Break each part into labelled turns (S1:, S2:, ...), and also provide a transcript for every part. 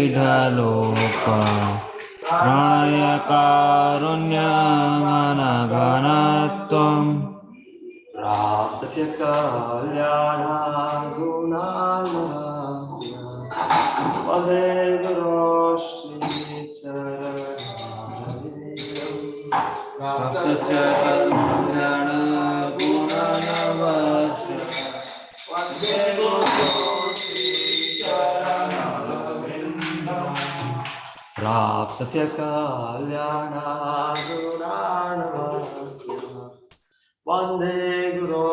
S1: संसारदावानललिधलोका प्रणयकारुण्यघनघनत्वं प्राप्तस्य कल्याणागुणानस्य वन्दे गुरो श्रीचरणं प्राप्तस्य कल्याणगुणानवस्य वन्दे गुरो प्राप्तस्य कल्याणागुणानवस्य वन्दे गुरो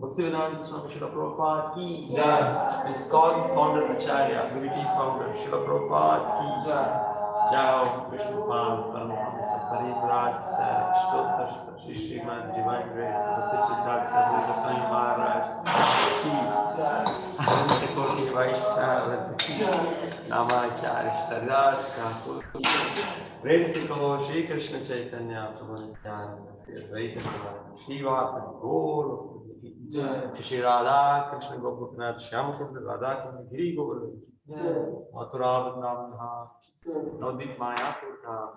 S1: Bhaktivedanta Swami Srila Prabhupada ki Jai. ISKCON founder Acharya, BBT founder Srila Prabhupada ki Jai. Jai Vishnupad Paramahamsa Parivraj Acharya Shtotra Shri Srimad Divine Grace Bhakti Siddhartha Saraswati Goswami Maharaj ki Jai. Ananta Koti Vaishnava ki Namacharya Shtadas Thakur Prem se kho Shri Krishna Chaitanya Prabhu Nityananda Shri Advaita Prabhu Shri Vasant Gaur Shri Radha Krishna Gopinath Shyama Kunda Radha Kunda Giri Govardhan Mathura Vrindavan Dham Navadvip Mayapur Dham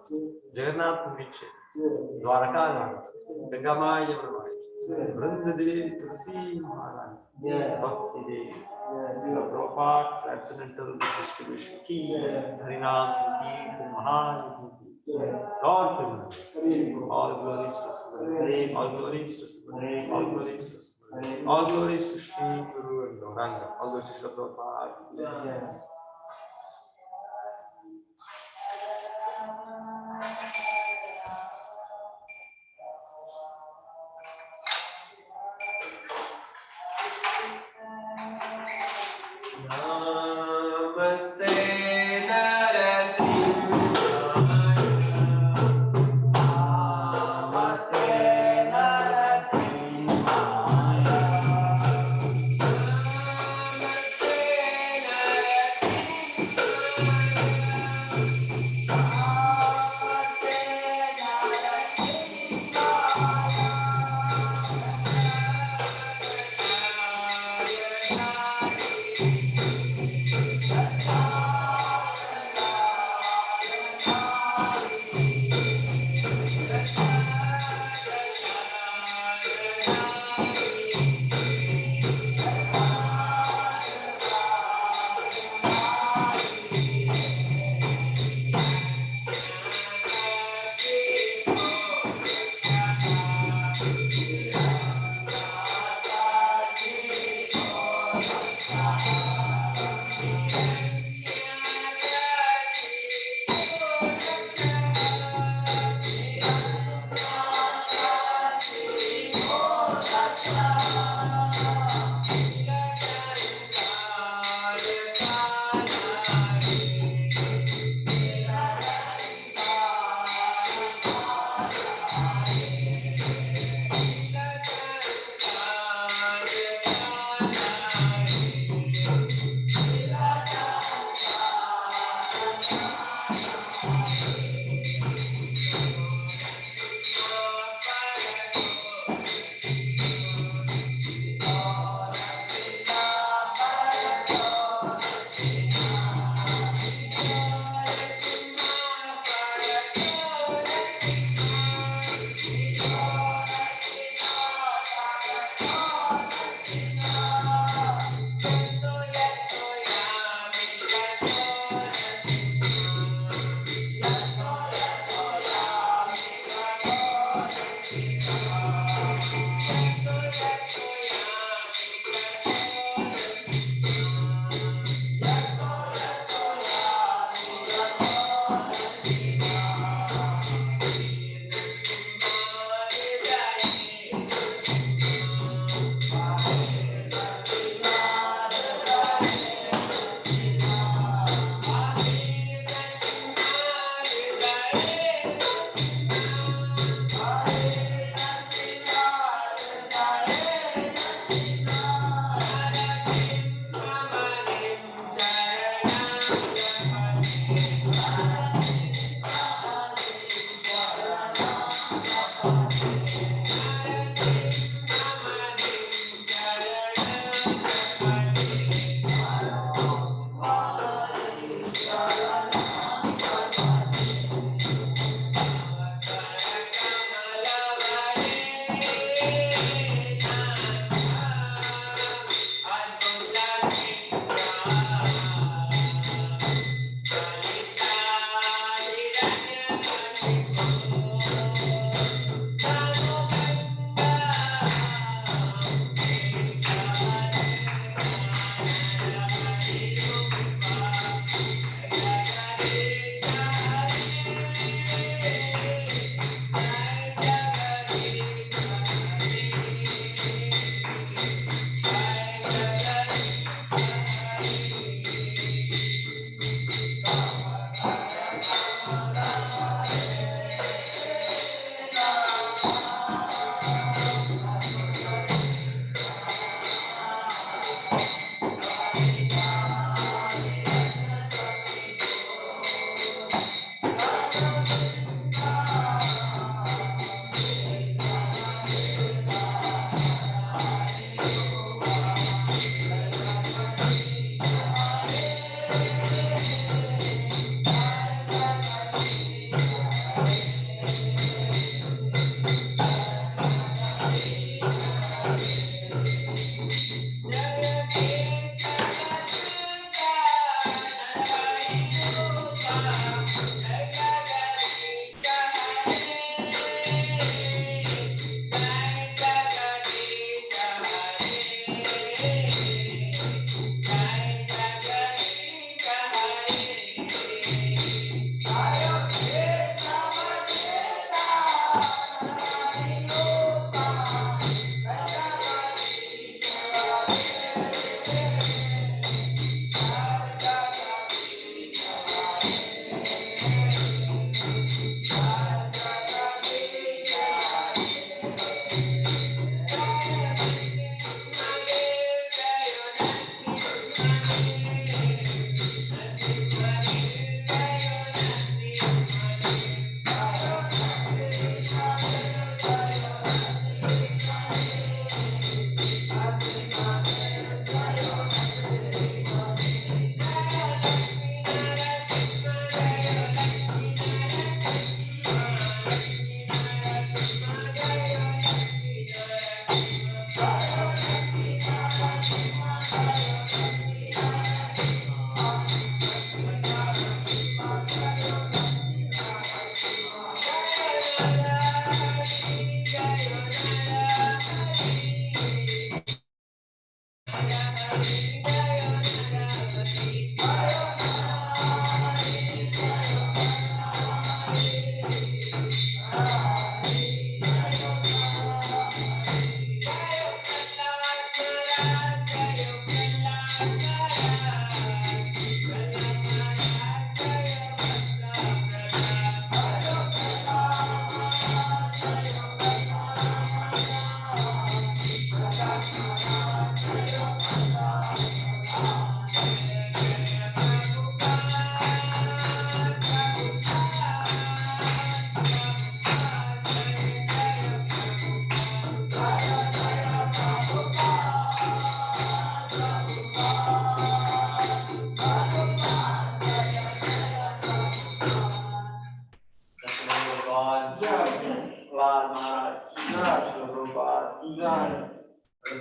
S1: Jagannath Puri Kshetra Dwaraka Dham Ganga Maya Yamuna Vrinda Devi Tulsi Maharani Bhakti Devi Prabhupada Transcendental Distribution Ki Harinam Sankirtan Mahan Lord Krishna, all glories to Supreme, all glories to Supreme, all glories to Supreme, all glories to Shri Guru and Gauranga, all glories to Srila Prabhupada.
S2: Namaste Narasimhaya. Namaste Narasimhaya. Namaste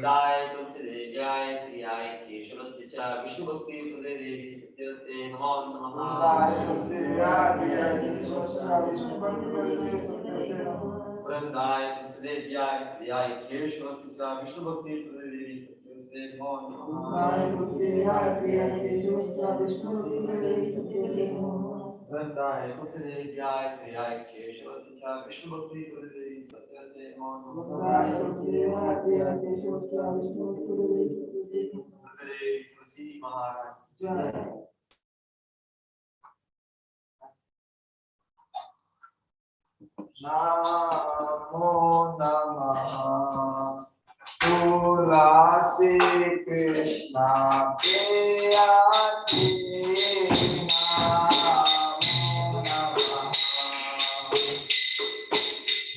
S1: वृंदाय तुलसीदेव्याय प्रियाय केशवस्य च विष्णुभक्ति प्रदे देवी सत्यवते नमो नमः वृंदाय तुलसीदेव्याय प्रियाय केशवस्य च विष्णुभक्ति प्रदे देवी सत्यवते नमो नमः वृंदाय तुलसीदेव्याय प्रियाय केशवस्य च विष्णुभक्ति प्रदे देवी सत्यवते नमो नमः तुलसी महाराज
S3: नमो नमः तुलसी कृष्णा प्रियसी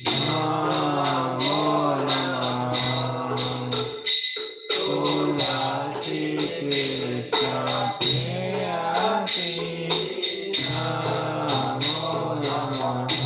S3: नमो नमः तुलसी कृष्णा प्रियसी नमो नमः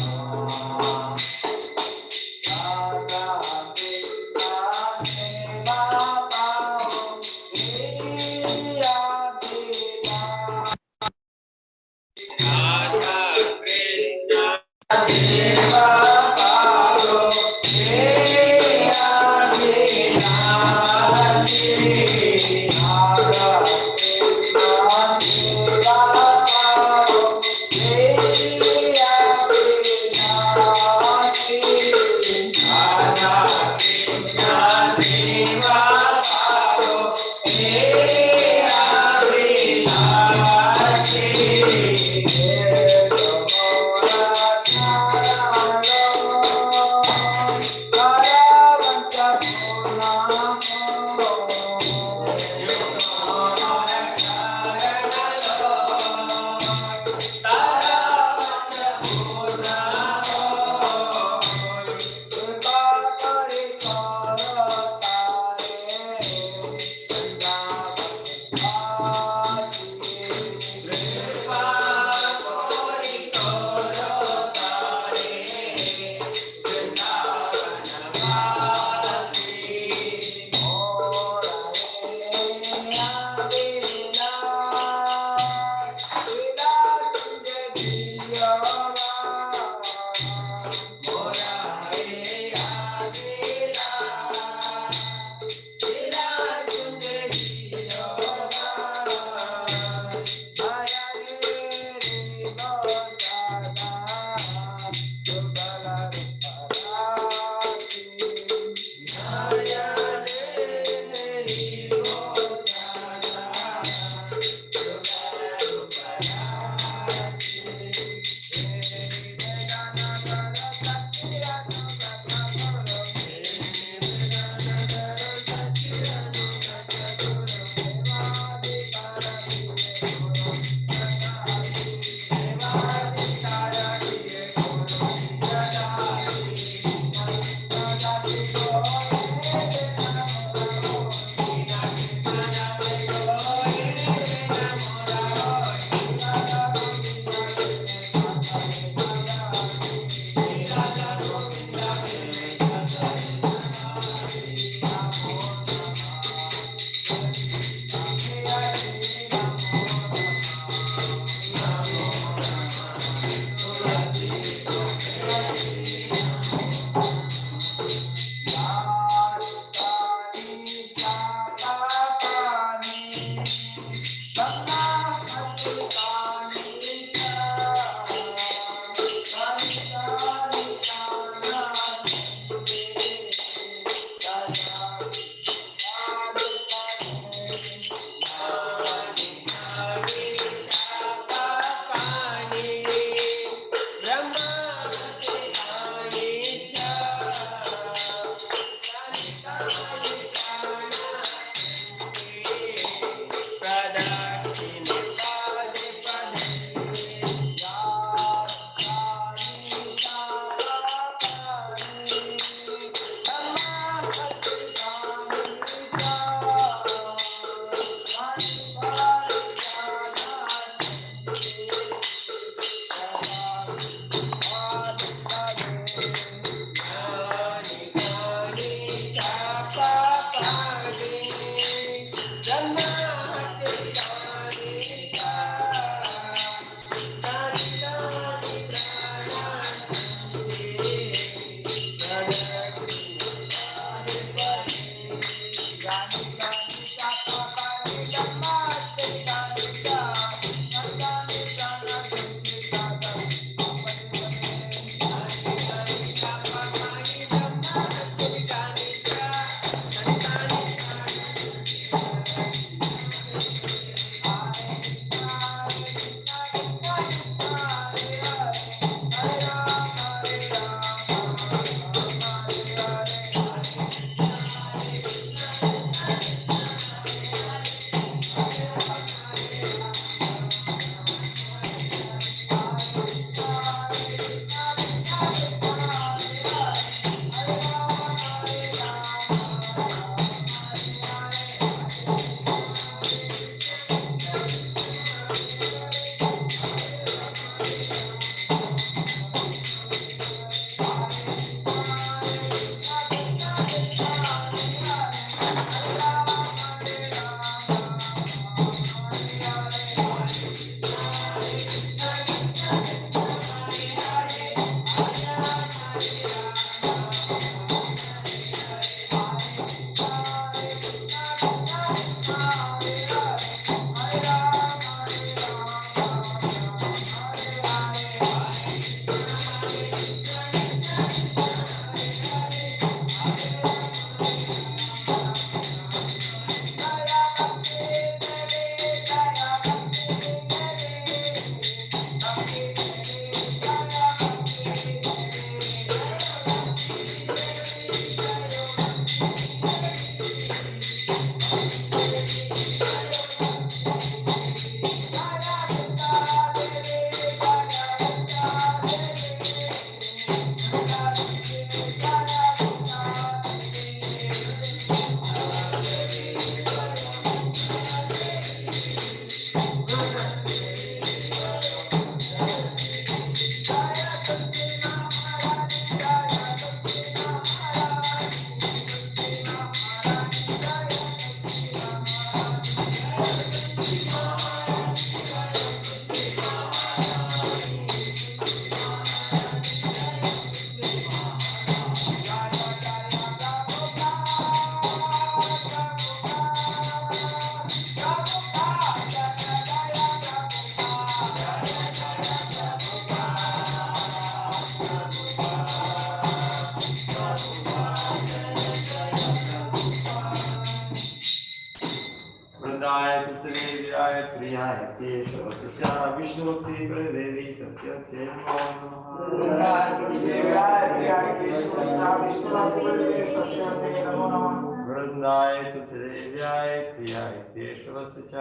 S1: वृंदाय तुलसीदेव्याय प्रियाय केशवस्य विष्णुभक्ति प्रदेवी सत्यते नमो नमः।
S3: वृंदाय तुलसीदेव्याय प्रियाय केशवस्य विष्णुभक्ति प्रदेवी सत्यते नमो नमः।
S1: वृंदाय तुलसीदेव्याय प्रियाय केशवस्य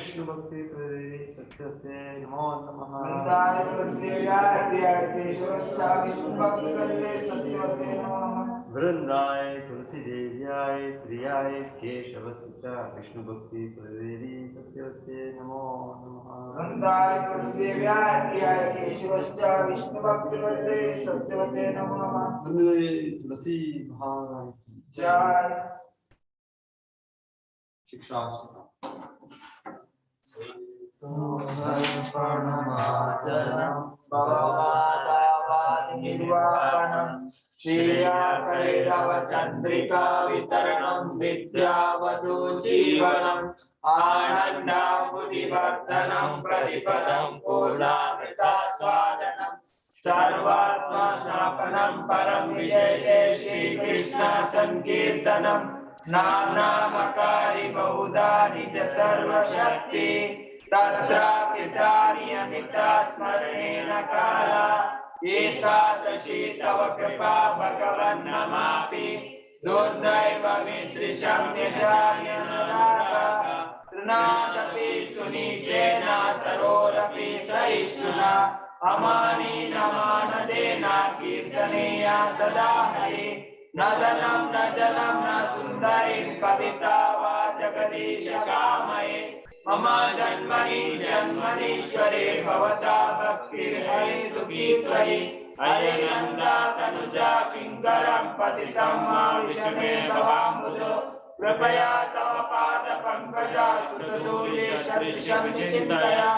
S1: विष्णुभक्ति प्रदेवी सत्यते नमो नमः।
S3: वृंदाय तुलसीदेव्याय प्रियाय केशवस्य विष्णुभक्ति प्रदेवी सत्यते नमो नमः।
S1: वृंदाय तुलसीदेव्याय प्रियाय केशवस्य विष्णुभक्ति प्रदेवी सत्यते नमो नमः।
S3: वृंदाय तुलसीदेव्याय प्रियाय केशवस्य विष्णुभक्ति प्रदेवी सत्यते नमो नमः।
S1: तुलसी महाराज की
S3: जय।
S1: शिक्षा
S3: निर्वापनम श्रेयाकैरवचंद्रिका वितरणम विद्यावधू जीवनम आनंदाबुधिवर्धनम प्रतिपदम पूर्णामृतास्वादनम सर्वात्मस्नापनम परम विजय श्री कृष्ण संकीर्तनम नाम नामकारी बहुधा निज सर्वशक्ति तत्रापितानि अमिता स्मरणेन काला एकादशी तव कृपा भगवन् नमापि दुर्दैवमिदृशं यजान्यनरागा तृणादपि सुनीचेन तरोरपि सहिष्णुना अमानी नमानदेना कीर्तनेया सदा हरि न धनं न जनं न सुन्दरीं कविता वा जगदीश कामये मम जन्मनि जन्मनीश्वरे भवता भक्तिर्हरि दुःखी त्वयि हरे नन्दा तनुजा किङ्करं पतितं माविषमे भवाम्बुधो कृपया तव पाद पंकजा सुतदूले सदृशं चिन्तया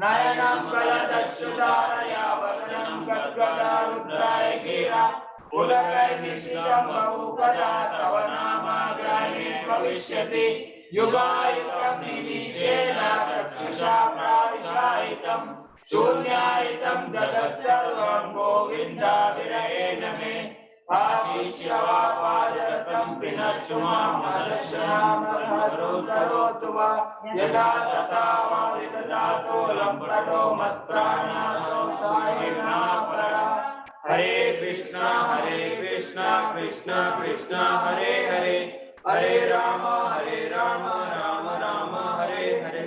S3: नयनं कलदश्रुधारया वदनं गद्गदा रुद्राय गिरा पुलकैर्निशितं बहुपदा तव नामाग्रहणे भविष्यति युगायुगं निमीशेन चक्षुषा प्राविशायितं शून्यायितं जगत्सर्वं गोविन्दाविरयेण मे आशिष्यवापादरतं पिनस्तु मां मदर्शनामसहृदरोतु वा यदा तथा वा विदधातो लम्पटो मत्प्राणनाथो सायिणा परा हरे Krishna Krishna Krishna Hare Hare Hare Ram Ram Ram Hare Hare.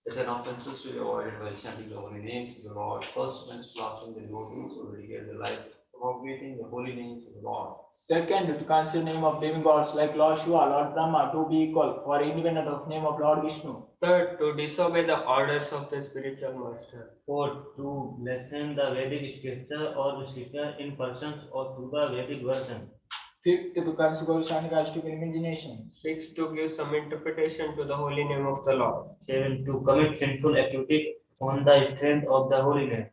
S1: Certain offenses to be avoided by chanting the holy names of the Lord. First, when blessing the devotees who dedicate their life to propagating the holy names of the Lord.
S3: Second, to consider name of living gods like Lord Shiva, Lord Brahma to be equal or independent of name of Lord Vishnu.
S2: Third, to disobey the orders of the spiritual master.
S4: Fourth, to blaspheme the Vedic scripture or scripture in persons or through the Vedic version.
S3: Fifth, to consider Shanika stupid imagination.
S2: Sixth, to give some interpretation to the holy name of the Lord.
S4: Seventh, to commit sinful activities on the strength of the holy name.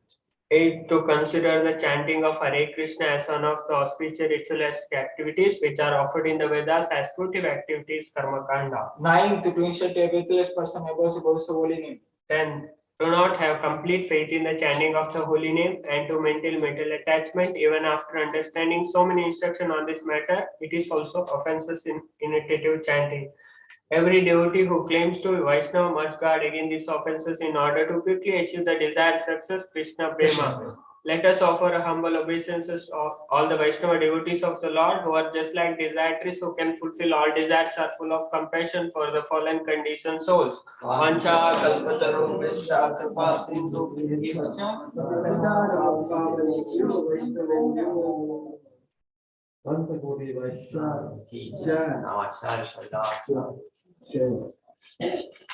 S2: Eighth, to consider the chanting of Hare Krishna as one of the auspicious ritualistic activities which are offered in the Vedas as fruitive activities, karma kanda.
S3: Ninth, to insult a faithless person above the holy name.
S2: 10. To not have complete faith in the chanting of the holy name and to maintain mental attachment even after understanding so many instructions on this matter. It is also offenses in imitative chanting. Every devotee who claims to be Vaishnava must guard against these offenses in order to quickly achieve the desired success, Krishna Prema. Let us offer a humble obeisances of all the Vaishnava devotees of the Lord who are just like desirous who can fulfill all desires, are full of compassion for the fallen conditioned souls. Vancha kalpataru vishta kripa sindhu
S1: संत कोटि वैष्णव की जय। नमः शिवाय।